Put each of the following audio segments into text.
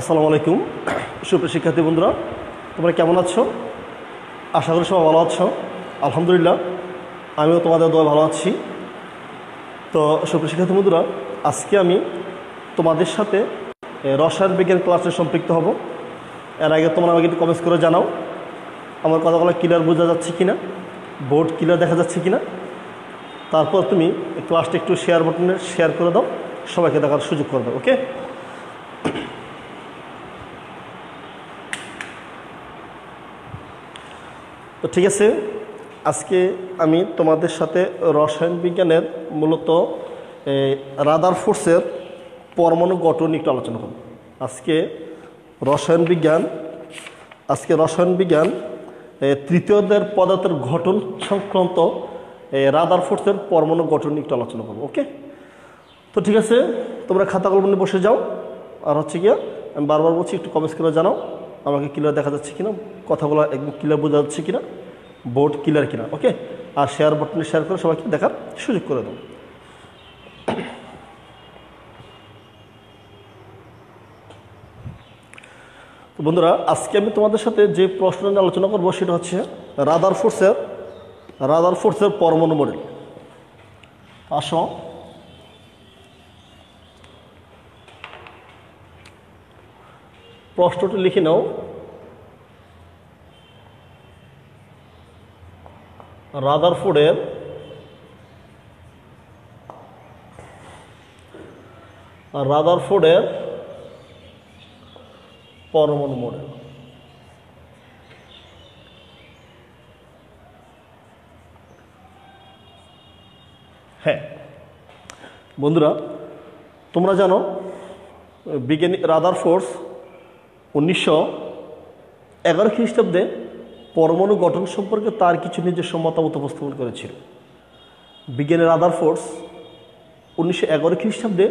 আসসালামু আলাইকুম সুপ্রিয় শিক্ষার্থী বন্ধুরা, তোমরা কেমন আছো? আশা করি সবাই ভালো আছো। আলহামদুলিল্লাহ, আমিও তোমাদের দোয়া ভালো আছি। তো সুপ্রিয় শিক্ষার্থী বন্ধুরা, আজকে আমি তোমাদের সাথে রসায়ন বিজ্ঞান ক্লাসে সম্পৃক্ত হব। এর আগে তোমরা আমাকে একটু কমেন্টস করে জানাও আমার কথাগুলো ক্লিয়ার বোঝা যাচ্ছে কিনা, বোর্ড ক্লিয়ার দেখা যাচ্ছে কিনা। তারপর তুমি ক্লাসটা একটু শেয়ার বাটনে শেয়ার করে দাও, সবাইকে দেখার সুযোগ করে দাও। ওকে, তো ঠিক আছে। আজকে আমি তোমাদের সাথে রসায়ন বিজ্ঞানের মূলত রাদারফোর্ডের পরমাণু গঠন একটু আলোচনা করব। আজকে রসায়ন বিজ্ঞান তৃতীয় অধ্যায়ের পদার্থের গঠন সংক্রান্ত রাদারফোর্ডের পরমাণু গঠন একটু আলোচনা করব। ওকে, তো ঠিক আছে, তোমরা খাতা কলম নিয়ে বসে যাও। আর হচ্ছে গিয়া আমি বারবার বলছি, একটু কমেন্টস করে জানাও আমাকে ক্লিয়ার দেখা যাচ্ছে কিনা, কথাগুলো একদম ক্লিয়ার বোঝা যাচ্ছে কিনা, বোর্ড ক্লিয়ার কিনা। ওকে, আর শেয়ার বাটনে শেয়ার করে সবাইকে দেখার সুযোগ করে দাও। তো বন্ধুরা, আজকে আমি তোমাদের সাথে যে প্রশ্ন নিয়ে আলোচনা করবো সেটা হচ্ছে রাদারফোর্ডের পরমাণু মডেল। আসো প্রশ্নটি লিখে নাও। রাদারফোর্ডের পরমাণু মডেল। হ্যাঁ বন্ধুরা, তোমরা জানো বিজ্ঞানী রাদারফোর্ড 1911 খ্রিস্টাব্দে পরমাণু গঠন সম্পর্কে তার কিছু নিজস্ব মতামত উপস্থাপন করেছিল। বিজ্ঞানী রাদারফোর্ড 1911 খ্রিস্টাব্দে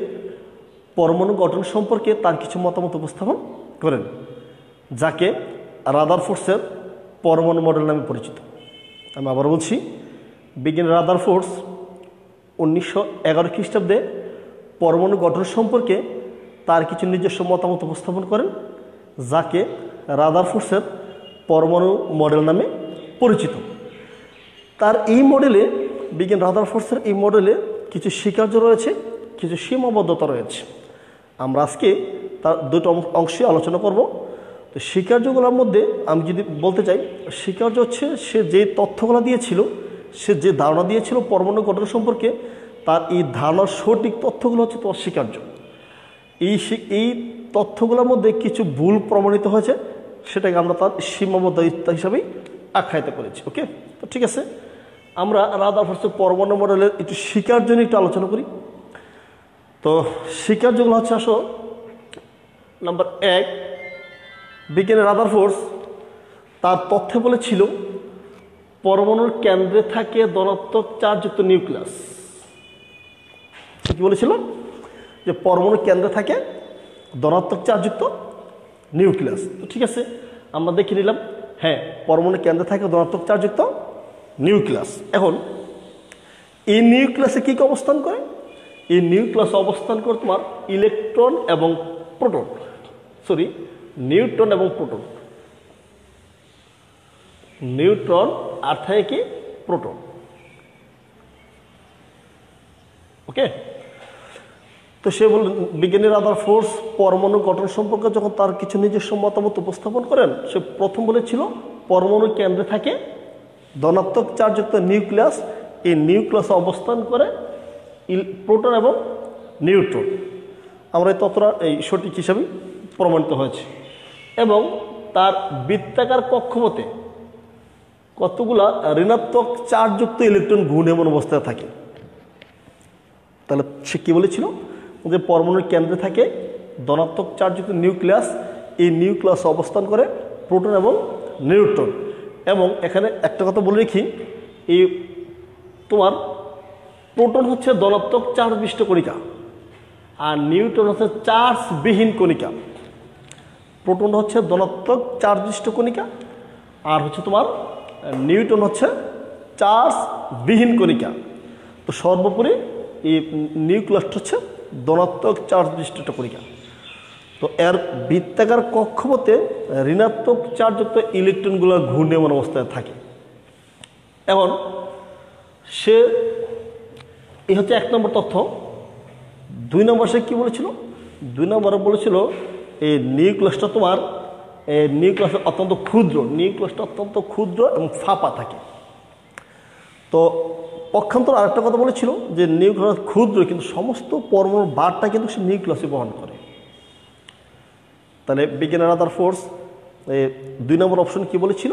পরমাণু গঠন সম্পর্কে তার কিছু মতামত উপস্থাপন করেন, যাকে রাদারফোর্ডের পরমাণু মডেল নামে পরিচিত। আমি আবার বলছি, বিজ্ঞানী রাদারফোর্ড 1911 খ্রিস্টাব্দে পরমাণু গঠন সম্পর্কে তার কিছু নিজস্ব মতামত উপস্থাপন করেন, যাকে রাদারফোর্ডের পরমাণু মডেল নামে পরিচিত। তার এই মডেলে, বিজ্ঞানী রাদারফোর্ডের এই মডেলে কিছু স্বীকার্য রয়েছে, কিছু সীমাবদ্ধতা রয়েছে। আমরা আজকে তার দুটো অংশে আলোচনা করব। তো স্বীকার্যগুলোর মধ্যে আমি যদি বলতে চাই, স্বীকার্য হচ্ছে সে যে তথ্যগুলো দিয়েছিল, সে যে ধারণা দিয়েছিল পরমাণু গঠন সম্পর্কে, তার এই ধারণার সঠিক তথ্যগুলো হচ্ছে তোমার স্বীকার্য। এই তথ্যগুলোর মধ্যে কিছু ভুল প্রমাণিত হয়েছে, সেটাকে আমরা তার সীমাবদ্ধতা হিসাবেই আখ্যায়িত করেছি। ওকে, তো ঠিক আছে, আমরা রাদারফোর্ডের পরমাণু মডেলের একটু স্বীকার্য নিয়ে একটু আলোচনা করি। তো স্বীকার্যগুলো হচ্ছে, আসো নাম্বার 1, বিজ্ঞানী রাদারফোর্ড তার তথ্যে বলেছিল পরমাণুর কেন্দ্রে থাকে ধনাত্মক চার্জযুক্ত নিউক্লিয়াস। কি বলেছিল? যে পরমাণুর কেন্দ্রে থাকে ধনাত্মক চার্জযুক্ত নিউক্লিয়াস। তো ঠিক আছে, আমরা দেখে নিলাম, হ্যাঁ পরমাণুর কেন্দ্রে থাকে ধনাত্মক চার্জযুক্ত নিউক্লিয়াস। এখন এই নিউক্লিয়াসে কি অবস্থান করে? এই নিউক্লিয়াসে অবস্থান করে তোমার ইলেকট্রন এবং প্রোটন, নিউট্রন এবং প্রোটন। নিউট্রন আর থাকে কি? প্রোটন। ওকে, তো সে বিজ্ঞানী রাদারফোর্ড পরমাণু গঠন সম্পর্কে যখন তার কিছু নিজস্ব মতামত উপস্থাপন করেন, সে প্রথম বলেছিল পরমাণু কেন্দ্রে থাকে ধনাত্মক চার্জযুক্ত নিউক্লিয়াস। এই নিউক্লিয়াসে অবস্থান করে প্রোটন এবং নিউট্রন। আমরা এই তথ্যটা এই সঠিক হিসাবে প্রমাণিত হয়েছে। এবং তার বৃত্তাকার কক্ষপথে কতগুলা ঋণাত্মক চার্জযুক্ত ইলেকট্রন ঘূর্ণায়মান অবস্থায় থাকে। তাহলে সে কী বলেছিল? যে পরমাণুর কেন্দ্রে থাকে ধনাত্মক চার্জযুক্ত নিউক্লিয়াস। এই নিউক্লিয়াসে অবস্থান করে প্রোটন এবং নিউট্রন। এবং এখানে একটা কথা বলে রাখি, এই তোমার প্রোটন হচ্ছে ধনাত্মক চার্জ বিশিষ্ট কণিকা, আর নিউট্রন হচ্ছে চার্জবিহীন কণিকা। প্রোটন হচ্ছে ধনাত্মক চার্জ বিশিষ্ট কণিকা, আর হচ্ছে তোমার নিউট্রন হচ্ছে চার্জবিহীন কণিকা। তো সর্বোপরি এই নিউক্লিয়াসটা হচ্ছে ধনাত্মক চার্জ বিশিষ্ট কণিকা। তো এর বৃত্তাকার কক্ষপথে ঋণাত্মক চার্জযুক্ত ইলেকট্রনগুলো ঘূর্ণায়মান অবস্থায় থাকে। এখন সে এই হচ্ছে 1 নম্বর তথ্য। 2 নম্বর সে কী বলেছিল? 2 নম্বরে বলেছিল এই নিউক্লিয়াসটা তোমার নিউক্লিয়াস অত্যন্ত ক্ষুদ্র, নিউক্লিয়াসটা অত্যন্ত ক্ষুদ্র এবং ফাঁপা থাকে। তো পক্ষান্তর আরেকটা কথা বলেছিল যে নিউক্লিয়াস ক্ষুদ্র কিন্তু সমস্ত পরমাণুর বারটা কিন্তু সে নিউক্লিয়াসে বহন করে। তাহলে বিজ্ঞানী রাদারফোর্ড 2 নম্বর অপশন কি বলেছিল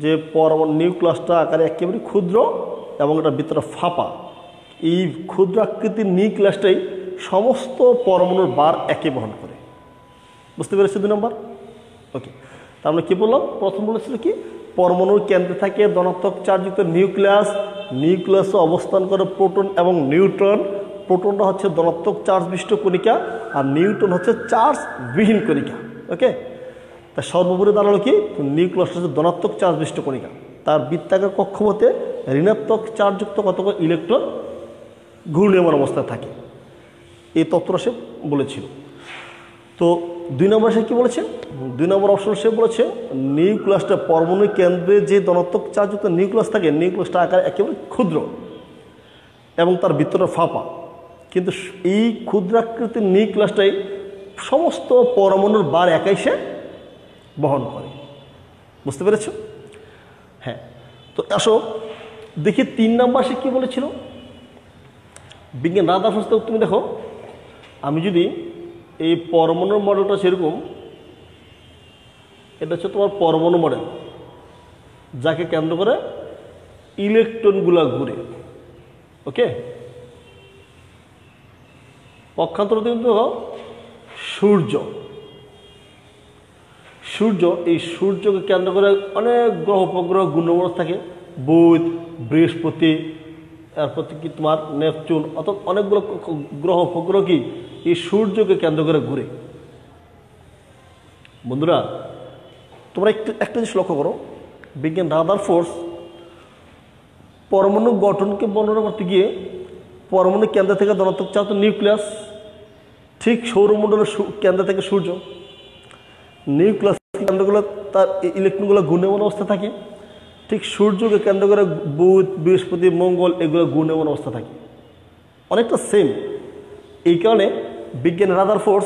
যে পরমাণু নিউক্লিয়াসটা আকারে একেবারে ক্ষুদ্র এবং এটা ভিতরে ফাঁপা। এই ক্ষুদ্র আকৃতির নিউক্লিয়াসটাই সমস্ত পরমাণুর বার একে বহন করে। বুঝতে পেরেছি 2 নম্বর? ওকে, তার মানে কী বললাম? প্রথম বলেছিল কি পরমাণুর কেন্দ্রে থাকে ধনাত্মক চার্জযুক্ত নিউক্লিয়াস, নিউক্লিয়াসে অবস্থান করে প্রোটন এবং নিউট্রন। প্রোটনটা হচ্ছে ধনাত্মক চার্জ বিশিষ্ট কণিকা আর নিউট্রন হচ্ছে চার্জ বিহীন কণিকা। ওকে, তা সর্বোপরি দাঁড়ালো কি নিউক্লিয়াস হচ্ছে ধনাত্মক চার্জ বিশিষ্ট কণিকা, তার বৃত্তাকার কক্ষপথে ঋণাত্মক চার্জযুক্ত কতগুলো ইলেকট্রন ঘূর্ণায়মান অবস্থায় থাকে। এই তত্ত্বটা সে বলেছিল। তো 2 নম্বর সে কী বলেছে? 2 নম্বর অপশন সে বলেছে নিউক্লিয়াসটা পরমাণুর কেন্দ্রে যে ধনাত্মক চার্জযুক্ত নিউক্লিয়াস থাকে, নিউক্লিয়াসটা আকারে একেবারে ক্ষুদ্র এবং তার ভিতরে ফাঁপা, কিন্তু এই ক্ষুদ্রাকৃতির নিউক্লিয়াসটাই সমস্ত পরমাণুর বার একাই সে বহন করে। বুঝতে পেরেছ? হ্যাঁ, তো আসো দেখি 3 নম্বর সে কী বলেছিল। বিজ্ঞান রাদারফোর্ড, তুমি দেখো আমি যদি এই পরমাণুর মডেলটা সেরকম, এটা হচ্ছে তোমার পরমাণু মডেল যাকে কেন্দ্র করে ইলেকট্রনগুলো ঘুরে। ওকে, পক্ষান্তর কিন্তু সূর্য, সূর্য এই সূর্যকে কেন্দ্র করে অনেক গ্রহ উপগ্রহ ঘূর্ণায়মান থাকে, বুধ, বৃহস্পতি, তারপর কি তোমার নেপচুন, অর্থাৎ অনেকগুলো গ্রহ উপগ্রহ কি এই সূর্যকে কেন্দ্র করে ঘুরে। বন্ধুরা তোমরা একটা জিনিস লক্ষ্য করো, বিজ্ঞান রাদারফোর্ড পরমাণু গঠনকে বর্ণনা করতে গিয়ে পরমাণু কেন্দ্র থেকে ধনাত্মক চার্জ নিউক্লিয়াস, ঠিক সৌরমণ্ডলের কেন্দ্র থেকে সূর্য, নিউক্লিয়াস কেন্দ্রগুলো তার ইলেকট্রনগুলো ঘূর্ণায়মান অবস্থা থাকে, ঠিক সূর্যকে কেন্দ্র করে বুধ, বৃহস্পতি, মঙ্গল এগুলো ঘূর্ণায়মান অবস্থা থাকে, অনেকটা সেম। এই কারণে বিজ্ঞানী রাদারফোর্ড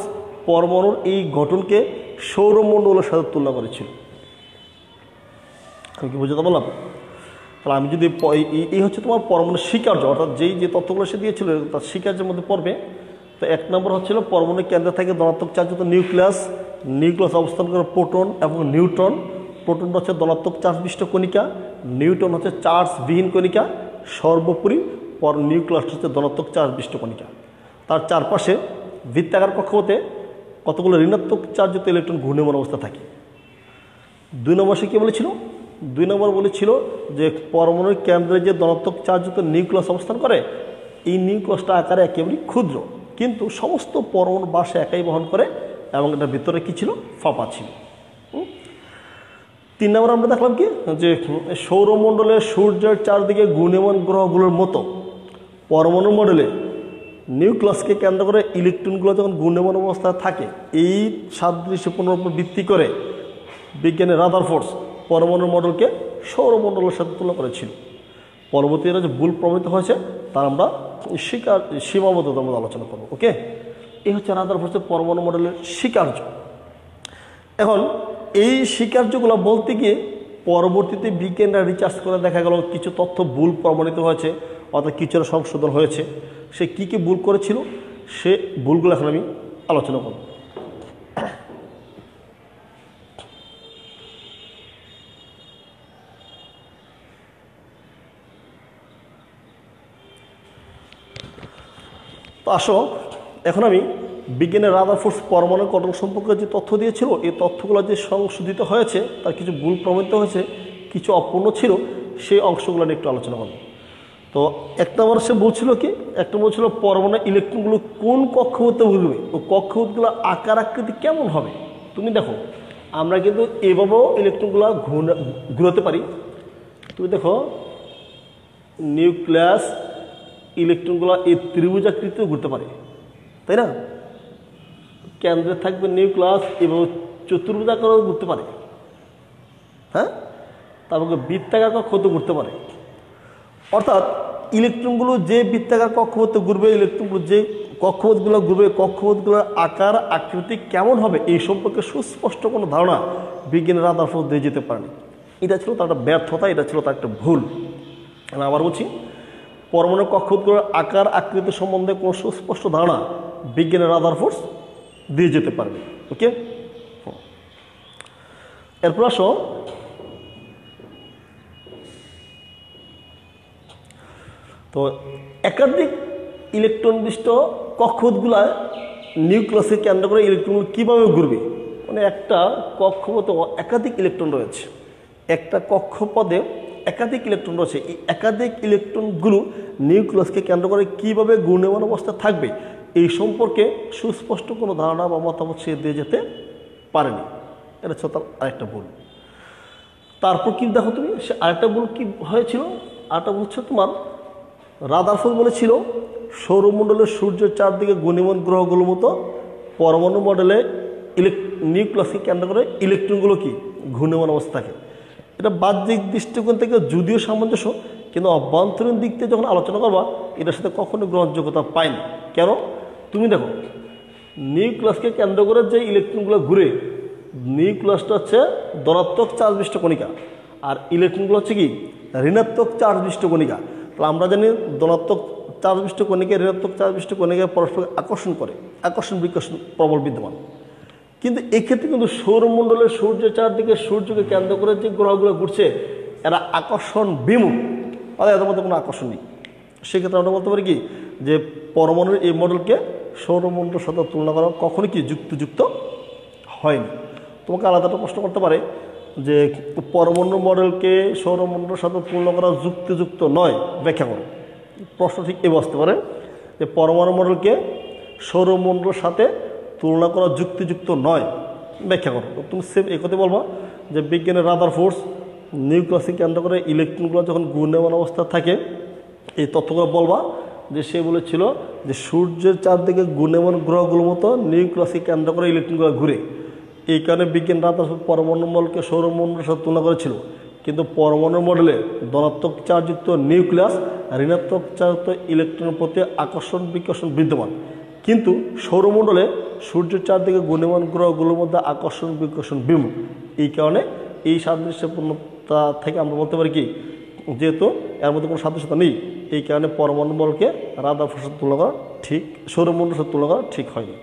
পরমাণুর এই গঠনকে সৌরমণ্ডলের সাথে তুলনা করেছিল। আমি কি বুঝতে পারলাম? তাহলে আমি যদি এই হচ্ছে তোমার পরমাণুর স্বীকার্য, অর্থাৎ যে তথ্যগুলো সে দিয়েছিল তার স্বীকার্যের মধ্যে পড়বে। তো 1 নম্বর হচ্ছিল পরমাণুর কেন্দ্রে থাকে ধনাত্মক চার্জযুক্ত নিউক্লিয়াস, নিউক্লিয়াস অবস্থান করে প্রোটন এবং নিউট্রন। প্রোটনটা হচ্ছে ধনাত্মক চার্জ বিশিষ্ট কণিকা, নিউট্রন হচ্ছে চার্জ বিহীন কণিকা, সর্বোপরি নিউক্লিয়াস হচ্ছে ধনাত্মক চার্জ বিশিষ্ট কণিকা। তার চারপাশে বৃত্তাকার কক্ষপথে কতগুলো ঋণাত্মক চার্জযুক্ত ইলেকট্রন ঘূর্ণায়মান অবস্থা থাকে। 2 নম্বর সে কী বলেছিল? 2 নম্বর বলেছিল যে পরমাণুর কেন্দ্রে যে ধনাত্মক চার্জযুক্ত নিউক্লিয়াস অবস্থান করে, এই নিউক্লিয়াসটা আকারে একেবারে ক্ষুদ্র, কিন্তু সমস্ত পরমাণু বাসা একাই বহন করে এবং এটার ভিতরে কী ছিল? ফাঁপা ছিল। 3 নম্বর আমরা দেখলাম কি যে সৌরমণ্ডলে সূর্যের চারদিকে ঘূর্ণায়মান গ্রহগুলোর মতো পরমাণু মডেলে নিউক্লিয়াসকে কেন্দ্র করে ইলেকট্রনগুলো যখন ঘূর্ণায়মান অবস্থায় থাকে, এই সাদৃশ্যপূর্ণর উপর ভিত্তি করে বিজ্ঞানী রাদারফোর্ড পরমাণু মডেলকে সৌরমণ্ডলের সাথে তুলনা করেছিল। পরবর্তীতে যে ভুল প্রমাণিত হয়েছে তার আমরা সীমাবদ্ধতার মধ্যে আলোচনা করব। ওকে, এই হচ্ছে রাদারফোর্ডের পরমাণু মডেলের স্বীকার্য। এখন এই স্বীকার্যগুলো বলতে গিয়ে পরবর্তীতে বিজ্ঞানীরা রিসার্চ করে দেখা গেল কিছু তথ্য ভুল প্রমাণিত হয়েছে, অর্থাৎ কিছুটা সংশোধন হয়েছে। সে কী কী ভুল করেছিল সে ভুলগুলো এখন আমি আলোচনা করব। তো আসো এখন আমি বিজ্ঞানের রাদারফোর্ড পরমাণু গঠন সম্পর্কে যে তথ্য দিয়েছিল, এই তথ্যগুলো যে সংশোধিত হয়েছে তার কিছু ভুল প্রমাণিত হয়েছে, কিছু অপূর্ণ ছিল, সেই অংশগুলো নিয়ে একটু আলোচনা করব। তো 1 নম্বর সে বলছিল কি, 1 নম্বর ছিল পরমাণু ইলেকট্রনগুলো কোন কক্ষপথে ঘুরবে ও কক্ষপথগুলো আকার আকৃতি কেমন হবে। তুমি দেখো আমরা কিন্তু এভাবেও ইলেকট্রনগুলো ঘুরাতে পারি। তুমি দেখো নিউক্লিয়াস ইলেকট্রনগুলো এই ত্রিভুজাকৃতিও ঘুরতে পারে, তাই না? কেন্দ্রে থাকবে নিউক্লিয়াস এবং চতুর্ভুজাকারও ঘুরতে পারে, হ্যাঁ, তারপরে বৃত্তাকার কক্ষপথে ঘুরতে পারে। অর্থাৎ ইলেকট্রনগুলো যে বৃত্তাকার কক্ষপথে ঘুরবে, ইলেকট্রনগুলো যে কক্ষপথগুলো ঘুরবে, কক্ষপথগুলোর আকার আকৃতি কেমন হবে এই সম্পর্কে সুস্পষ্ট কোনো ধারণা বিজ্ঞানের রাদারফোর্ড দিয়ে যেতে পারেনি। এটা ছিল তার একটা ব্যর্থতা, এটা ছিল তার একটা ভুল। আমি আবার বলছি, পরমাণু কক্ষপথগুলোর আকার আকৃতি সম্বন্ধে কোনো সুস্পষ্ট ধারণা বিজ্ঞানের রাদারফোর্ড দিয়ে যেতে পারেনি। ওকে, এরপর আসো তো একাধিক ইলেকট্রন বিশিষ্ট কক্ষপথগুলা নিউক্লিয়াসকে কেন্দ্র করে ইলেকট্রনগুলো কীভাবে ঘুরবে। মানে একটা কক্ষপথে একাধিক ইলেকট্রন রয়েছে, একটা কক্ষপথে একাধিক ইলেকট্রন রয়েছে, এই একাধিক ইলেকট্রনগুলো নিউক্লিয়াসকে কেন্দ্র করে কীভাবে ঘূর্ণায়মান অবস্থা থাকবে এই সম্পর্কে সুস্পষ্ট কোনো ধারণা বা মতামত সে দিয়ে যেতে পারেনি। এটা হচ্ছে তার আরেকটা ভুল। তারপর কি দেখো তুমি, সে আরেকটা ভুল কি হয়েছিল, আরেকটা ভুল হচ্ছে তোমার রাদারফোর্ড বলেছিল সৌরমণ্ডলের সূর্যের চারদিকে ঘূর্ণিয়মান গ্রহগুলোর মতো পরমাণু মডেলে নিউক্লিয়াসকে কেন্দ্র করে ইলেকট্রনগুলো কি ঘূর্ণিয়মান অবস্থা থাকে। এটা বাহ্যিক দৃষ্টিকোণ থেকে যদিও সামঞ্জস্য, কিন্তু অভ্যন্তরীণ দিক থেকে যখন আলোচনা করবা এটার সাথে কখনো গ্রহণযোগ্যতা পায়নি। কেন? তুমি দেখো, নিউক্লিয়াসকে কেন্দ্র করে যে ইলেকট্রনগুলো ঘুরে, নিউক্লিয়াসটা হচ্ছে ধনাত্মক চার্জ বিশিষ্ট কণিকা, আর ইলেকট্রনগুলো হচ্ছে কি ঋণাত্মক চার্জ বিশিষ্ট কণিকা। তাহলে আমরা জানি ধনাত্মক চার্জ বিশিষ্ট কণিকা ঋণাত্মক চার্জ বিশিষ্ট কণিকা পরস্পর আকর্ষণ করে, আকর্ষণ বিকর্ষণ প্রবল বিদ্যমান। কিন্তু এক্ষেত্রে কিন্তু সৌরমণ্ডলের সূর্যের চারদিকে সূর্যকে কেন্দ্র করে যে গ্রহগুলো ঘুরছে এরা আকর্ষণ বিমুখ, তাদের এদের মধ্যে কোনো আকর্ষণ নেই। সেক্ষেত্রে আমরা বলতে পারি কি যে পরমাণুর এই মডেলকে সৌরমণ্ডলের সাথে তুলনা করা কখনো কি যুক্ত হয়নি। তোমাকে আলাদা একটা প্রশ্ন করতে পারে যে পরমাণু মডেলকে সৌরমণ্ডলের সাথে তুলনা করা যুক্তিযুক্ত নয়, ব্যাখ্যা করো। প্রশ্ন ঠিক এই বসতে পারে যে পরমাণু মডেলকে সৌরমণ্ডলের সাথে তুলনা করা যুক্তিযুক্ত নয়, ব্যাখ্যা করো। তুমি সেম এই কথা বলবা যে বিজ্ঞানের রাদারফোর্ড নিউক্লিয়াসকে কেন্দ্র করে ইলেকট্রনগুলো যখন ঘূর্ণায়মান অবস্থা থাকে এই তথ্যগুলো বলবা যে সে বলেছিল যে সূর্যের চারদিকে ঘূর্ণায়মান গ্রহগুলোর মতো নিউক্লিয়াসকে কেন্দ্র করে ইলেকট্রনগুলো ঘুরে। এই কারণে বিজ্ঞান রাদারফোর্ড পরমাণু মডেলকে সৌরমণ্ডলের সাথে তুলনা করেছিল। কিন্তু পরমাণু মডেলে ধনাত্মক চার্জযুক্ত নিউক্লিয়াস ঋণাত্মক চার্জযুক্ত ইলেকট্রনের প্রতি আকর্ষণ বিকর্ষণ বিদ্যমান, কিন্তু সৌরমণ্ডলে সূর্যের চারদিকে ঘূর্ণায়মান গ্রহগুলোর মধ্যে আকর্ষণ বিকর্ষণ বিমুখ। এই কারণে এই সাদৃশ্যপূর্ণতা থেকে আমরা বলতে পারি কি যেহেতু এর মধ্যে কোনো সাদৃশ্যতা নেই, এই কারণে পরমাণু মডেলকে রাদারফোর্ডের সাথে তুলনা করা ঠিক, সৌরমণ্ডলের সাথে তুলনা করা ঠিক হয়নি।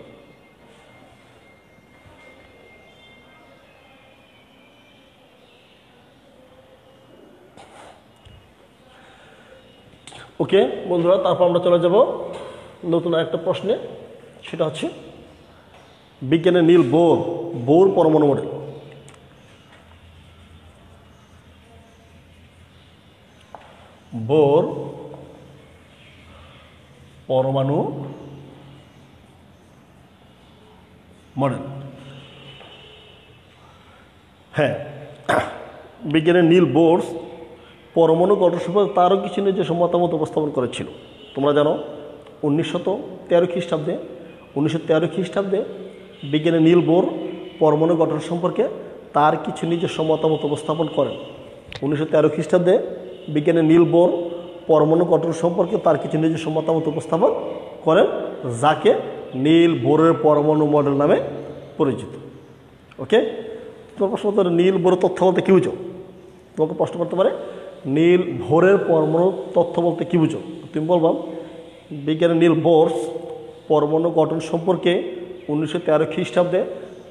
ওকে বন্ধুরা, তারপর আমরা চলে যাব নতুন একটা প্রশ্নে। সেটা হচ্ছে বিজ্ঞানের নীল বোর পরমাণু মডেল। বোর পরমাণু মডেল, হ্যাঁ, বিজ্ঞানের নীল বোর পরমাণু গঠন সম্পর্কে তারও কিছু নিজস্ব মতামত উপস্থাপন করেছিল। তোমরা জানো 1913 খ্রিস্টাব্দে বিজ্ঞানী নীল বোর পরমাণু গঠন সম্পর্কে তার কিছু নিজস্ব মতামত উপস্থাপন করেন। 1913 খ্রিস্টাব্দে বিজ্ঞানী নীল বোর পরমাণু গঠন সম্পর্কে তার কিছু নিজস্ব মতামত উপস্থাপন করেন, যাকে নীল বোরের পরমাণু মডেল নামে পরিচিত। ওকে, তোমার প্রশ্ন করতে নীল বোরের তথ্য বলতে কী বুঝো? তোমাকে প্রশ্ন করতে পারে নীল বোরের পরমাণু তথ্য বলতে কী বুঝো? তুমি বলবাম বিজ্ঞানী নীল বোর পরমাণু গঠন সম্পর্কে 1913 খ্রিস্টাব্দে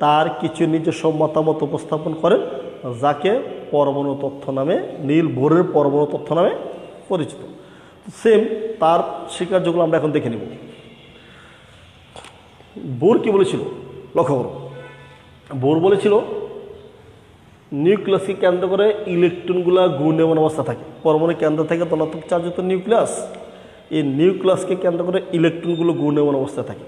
তার কিছু নিজস্ব মতামত উপস্থাপন করেন, যাকে পরমাণু তথ্য নামে নীল বোরের পরমাণু তথ্য নামে পরিচিত। সেম তার স্বীকার্যগুলো আমরা এখন দেখে নিব। বোর কি বলেছিল লক্ষ্য করো। বোর বলেছিল নিউক্লিয়াসকে কেন্দ্র করে ইলেকট্রনগুলো ঘূর্ণায়মান অবস্থা থাকে। পরমাণু কেন্দ্র থেকে ধনাত্মক চার্জযুক্ত নিউক্লিয়াস, এই নিউক্লিয়াসকে কেন্দ্র করে ইলেকট্রনগুলো ঘূর্ণায়মান অবস্থা থাকে।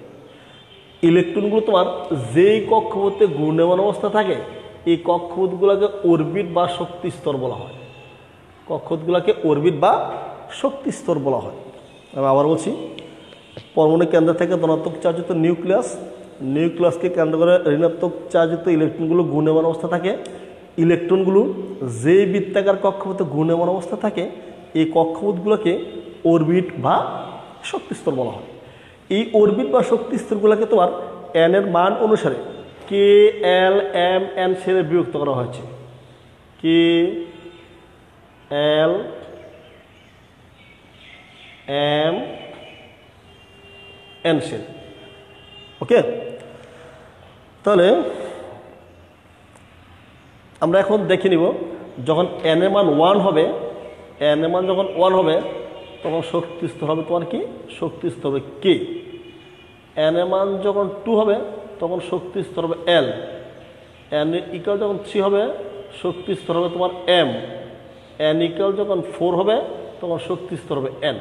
ইলেকট্রনগুলো তোমার যেই কক্ষপথে ঘূর্ণায়মান অবস্থা থাকে এই কক্ষপথগুলোকে অরবিট বা শক্তি স্তর বলা হয়। কক্ষপথগুলোকে অরবিট বা শক্তি স্তর বলা হয়। আমি আবার বলছি, পরমাণু কেন্দ্র থেকে ধনাত্মক চার্জযুক্ত নিউক্লিয়াস নিউক্লিয়াসকে কেন্দ্র করে ঋণাত্মক চার্জযুক্ত ইলেকট্রনগুলো ঘূর্ণায়মান অবস্থা থাকে। ইলেকট্রনগুলো যে বৃত্তাকার কক্ষপথে ঘূর্ণায়মান অবস্থা থাকে এই কক্ষপথগুলোকে অরবিট বা শক্তিস্তর বলা হয়। এই অরবিট বা শক্তিস্তরগুলোকে তোমার এন এর মান অনুসারে কে, এল, এম, এন সেলে বিভক্ত করা হয়েছে। কে, এল, এম, এন সেল। ওকে, তাহলে আমরা এখন দেখে নিব যখন এন এর মান 1 হবে, এন এর মান যখন 1 হবে তখন শক্তি স্তর হবে তোমার কি? শক্তি স্তর হবে কে। এন এর মান যখন 2 হবে তখন শক্তি স্তর হবে এল। এন ইকুয়াল যখন 3 হবে শক্তি স্তর হবে তোমার এম। এন ইকুয়াল যখন 4 হবে তখন শক্তি স্তর হবে এন।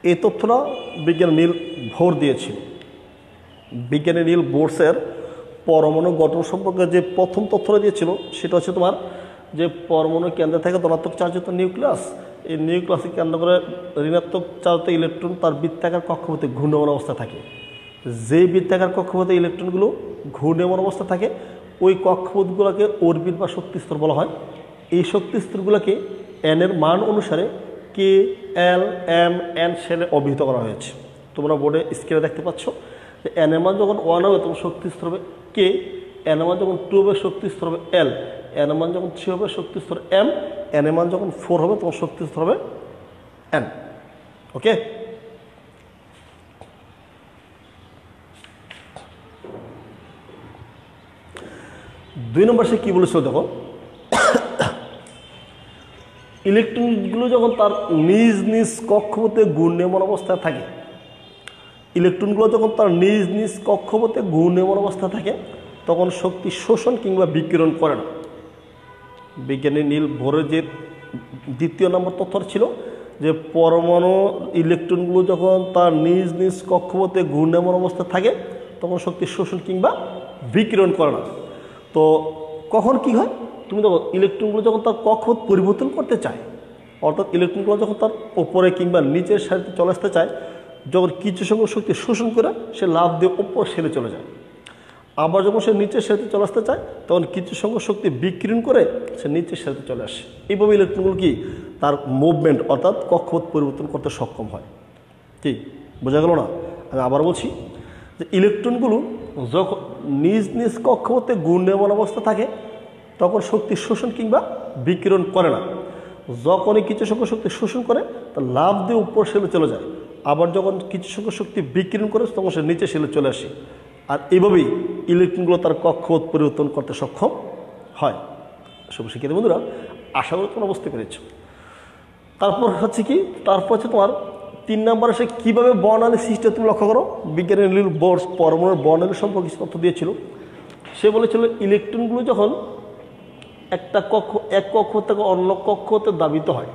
এই তথ্যটা বিজ্ঞানী নীল ভোর দিয়েছিল। বিজ্ঞানী নীল বোরসের পরমাণু গঠন সম্পর্কে যে প্রথম তথ্যটা দিয়েছিল সেটা হচ্ছে তোমার যে পরমাণু কেন্দ্রে থাকে ধনাত্মক চার্জযুক্ত নিউক্লিয়াস, এই নিউক্লিয়াসকে কেন্দ্র করে ঋণাত্মক চার্জযুক্ত ইলেকট্রন তার বৃত্তাকার কক্ষপথে ঘূর্ণায়মান অবস্থা থাকে। যেই বৃত্তাকার কক্ষপথে ইলেকট্রনগুলো ঘূর্ণায়মান অবস্থা থাকে ওই কক্ষপথগুলোকে অরবিট বা শক্তিস্তর বলা হয়। এই শক্তিস্তরগুলোকে এন এর মান অনুসারে কে, এল, এম, এন সেলে অভিহিত করা হয়েছে। তোমরা বোর্ডে স্ক্রিনে দেখতে পাচ্ছ যে এন এর মান যখন 1 হবে তখন শক্তিস্তর হবে কে, এন এর মান যখন 2 হবে শক্তিস্তর হবে এল, এন এর মান যখন 3 হবে শক্তিস্তর এম, এন এর মান যখন 4 হবে তখন শক্তিস্তর হবে এন। ওকে, দুই নম্বর সে কি বলেছিল দেখো, ইলেকট্রনগুলো যখন তার নিজ নিজ কক্ষপথে ঘূর্ণায়মান অবস্থায় থাকে, ইলেকট্রনগুলো যখন তার নিজ নিজ কক্ষপথে ঘূর্ণায়মান অবস্থা থাকে তখন শক্তি শোষণ কিংবা বিকিরণ করে না। বিজ্ঞানী নীল ভোরের যে দ্বিতীয় নম্বর তথ্য ছিল যে পরমাণু ইলেকট্রনগুলো যখন তার নিজ নিজ কক্ষপথে ঘূর্ণায়মান অবস্থা থাকে তখন শক্তি শোষণ কিংবা বিকিরণ করে না। তো কখন কি হয়, তুমি দেখো ইলেকট্রনগুলো যখন তার কক্ষপথ পরিবর্তন করতে চায়, অর্থাৎ ইলেকট্রনগুলো যখন তার ওপরে কিংবা নিচের সারিতে চলে আসতে চায়, যখন কিছু সংখ্যক শক্তি শোষণ করে সে লাফ দিয়ে ওপর সেরে চলে যায়। আবার যখন সে নিচের সারিতে চলে আসতে চায় তখন কিছু সংখ্যক শক্তি বিকিরণ করে সে নিচের সারিতে চলে আসে। এইভাবে ইলেকট্রনগুলো কি তার মুভমেন্ট অর্থাৎ কক্ষপথ পরিবর্তন করতে সক্ষম হয়। কি বোঝা গেল না? আমি আবার বলছি যে ইলেকট্রনগুলো যখন নিজ নিজ কক্ষপথে ঘূর্ণায়মান অবস্থা থাকে তখন শক্তি শোষণ কিংবা বিকিরণ করে না। যখনই কিছু সংখ্যক শক্তি শোষণ করে তা লাফ দিয়ে উপর সেলে চলে যায়। আবার যখন কিছু সংখ্যক শক্তি বিকিরণ করে তখন সে নিচে সেলে চলে আসে। আর এইভাবেই ইলেকট্রনগুলো তার কক্ষপথ পরিবর্তন করতে সক্ষম হয়। শুভশিক্ষিত বন্ধুরা, আশা করি তোমরা বুঝতে পেরেছ। তারপর হচ্ছে কি, তারপর হচ্ছে তোমার 3 নম্বরে সে কীভাবে বর্ণালী সৃষ্টি, তুমি লক্ষ্য করো বিজ্ঞানী নীল বোর পরমাণুর বর্ণালী সম্পর্কে কিছু তথ্য দিয়েছিল। সে বলেছিল ইলেকট্রনগুলো যখন এক কক্ষ থেকে অন্য কক্ষতে দাবিত হয়,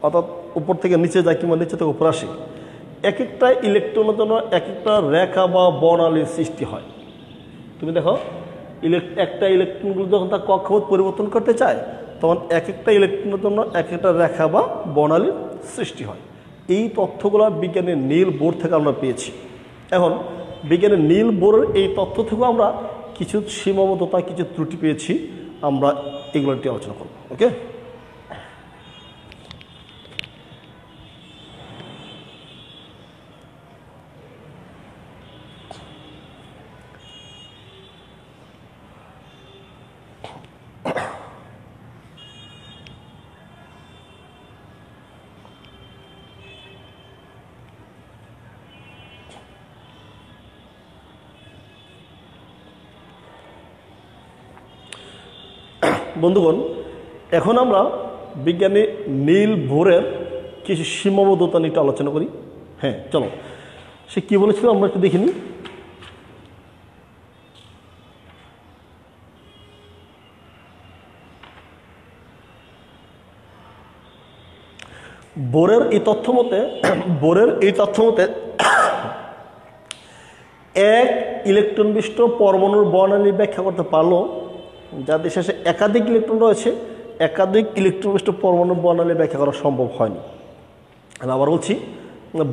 অর্থাৎ উপর থেকে নিচে যায় কিংবা নিচে থেকে উপরে আসে, এক একটা ইলেকট্রনের জন্য এক একটা রেখা বা বর্ণালীর সৃষ্টি হয়। তুমি দেখো একটা ইলেকট্রনগুলো যখন তার কক্ষপথ পরিবর্তন করতে চায় তখন এক একটা ইলেকট্রনের জন্য এক একটা রেখা বা বর্ণালীর সৃষ্টি হয়। এই তথ্যগুলো বিজ্ঞানের নীল বোর থেকে আমরা পেয়েছি। এখন বিজ্ঞানের নীল বোরের এই তথ্য থেকেও আমরা কিছু সীমাবদ্ধতা, কিছু ত্রুটি পেয়েছি, আমরা এগুলো নিয়ে আলোচনা করব। ওকে, বন্ধুগণ, এখন আমরা বিজ্ঞানী নীল বোরের কিছু সীমাবদ্ধতা নিয়ে আলোচনা করি। হ্যাঁ চলো, সে কি বলেছিল আমরা একটু দেখে নিই। বোরের এই তথ্য মতে এক ইলেকট্রন বিশিষ্ট পরমাণুর বর্ণালী ব্যাখ্যা করতে পারলো যাদের শেষে একাধিক ইলেকট্রন রয়েছে, একাধিক ইলেকট্রন বিশিষ্ট পরমাণুর বর্ণালী ব্যাখ্যা করা সম্ভব হয়নি। আমি আবার বলছি,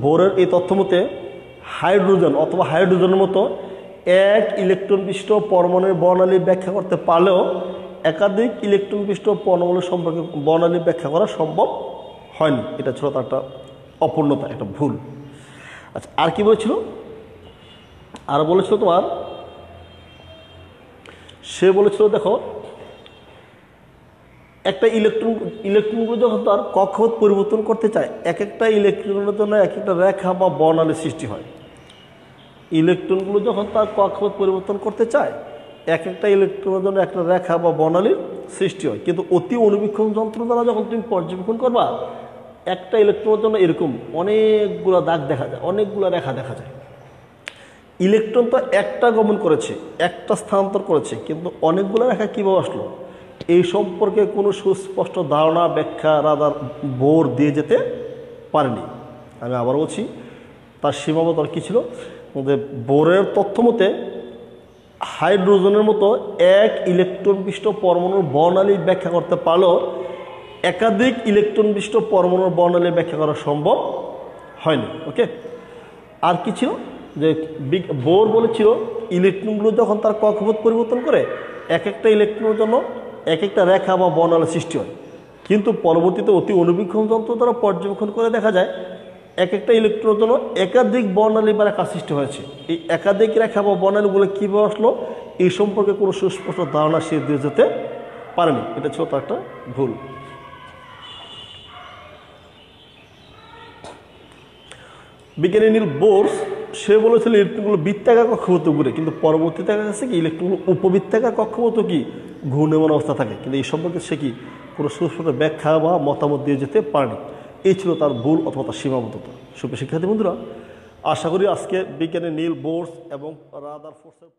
বোরের এই তথ্য মতে হাইড্রোজেন অথবা হাইড্রোজেনের মতো এক ইলেকট্রন বিশিষ্ট পরমাণুর বর্ণালী ব্যাখ্যা করতে পারলেও একাধিক ইলেকট্রন বিশিষ্ট পরমাণু সম্পর্কে বর্ণালী ব্যাখ্যা করা সম্ভব হয়নি। এটা ছিল তার একটা অপূর্ণতা, একটা ভুল। আচ্ছা, আর কি বলেছিল? আর বলেছিল তোমার, সে বলেছিল দেখো একটা ইলেকট্রনগুলো যখন তার কক্ষপথ পরিবর্তন করতে চায়, এক একটা ইলেকট্রনের জন্য এক একটা রেখা বা বর্ণালী সৃষ্টি হয়। ইলেকট্রনগুলো যখন তার কক্ষপথ পরিবর্তন করতে চায়, এক একটা ইলেকট্রনের জন্য একটা রেখা বা বর্ণালীর সৃষ্টি হয়। কিন্তু অতি অনুবীক্ষণ যন্ত্র দ্বারা যখন তুমি পর্যবেক্ষণ করবা, একটা ইলেকট্রনের জন্য এরকম অনেকগুলো দাগ দেখা যায়, অনেকগুলো রেখা দেখা যায়। ইলেকট্রন তো একটা গমন করেছে, একটা স্থানান্তর করেছে, কিন্তু অনেকগুলো রেখা কীভাবে আসলো এই সম্পর্কে কোনো সুস্পষ্ট ধারণা, ব্যাখ্যা রাদার বোর দিয়ে যেতে পারেনি। আমি আবার বলছি, তার সীমাবদ্ধ কী ছিল? বোরের তথ্য মতে হাইড্রোজেনের মতো এক ইলেকট্রন বিশিষ্ট পরমাণুর বর্ণালী ব্যাখ্যা করতে পারলেও একাধিক ইলেকট্রন বিশিষ্ট পরমাণুর বর্ণালী ব্যাখ্যা করা সম্ভব হয়নি। ওকে, আর কি ছিল? যে বোর বলেছিল ইলেকট্রনগুলো যখন তার কক্ষপথ পরিবর্তন করে, এক একটা ইলেকট্রনের জন্য এক একটা রেখা বা বর্ণালী সৃষ্টি হয়। কিন্তু পরবর্তীতে অতি অনুবীক্ষণ যন্ত্র দ্বারা পর্যবেক্ষণ করে দেখা যায় এক একটা ইলেকট্রনের জন্য একাধিক বর্ণালী বা রেখা সৃষ্টি হয়েছে। এই একাধিক রেখা বা বর্ণালীগুলো কীভাবে আসলো এই সম্পর্কে কোনো সুস্পষ্ট ধারণা সে দিয়ে যেতে পারেনি। এটা ছিল তার একটা ভুল। বিজ্ঞানী নীল বোরস সে বলেছিল ইলেকট্রনগুলো বৃত্তাকার কক্ষপথে ঘুরে, কিন্তু পরবর্তীতে দেখা গেছে কি ইলেকট্রনগুলো উপবৃত্তাকার কক্ষপথে কি ঘূর্ণায়মান অবস্থা থাকে, কিন্তু এই সম্পর্কে সে কি কোনো সুস্পষ্ট ব্যাখ্যা বা মতামত দিয়ে যেতে পারেনি। এই ছিল তার ভুল অথবা তার সীমাবদ্ধতা। সুপ্রিয় শিক্ষার্থী বন্ধুরা, আশা করি আজকে বিজ্ঞানী নীল বোরস এবং রাদারফোর্ডের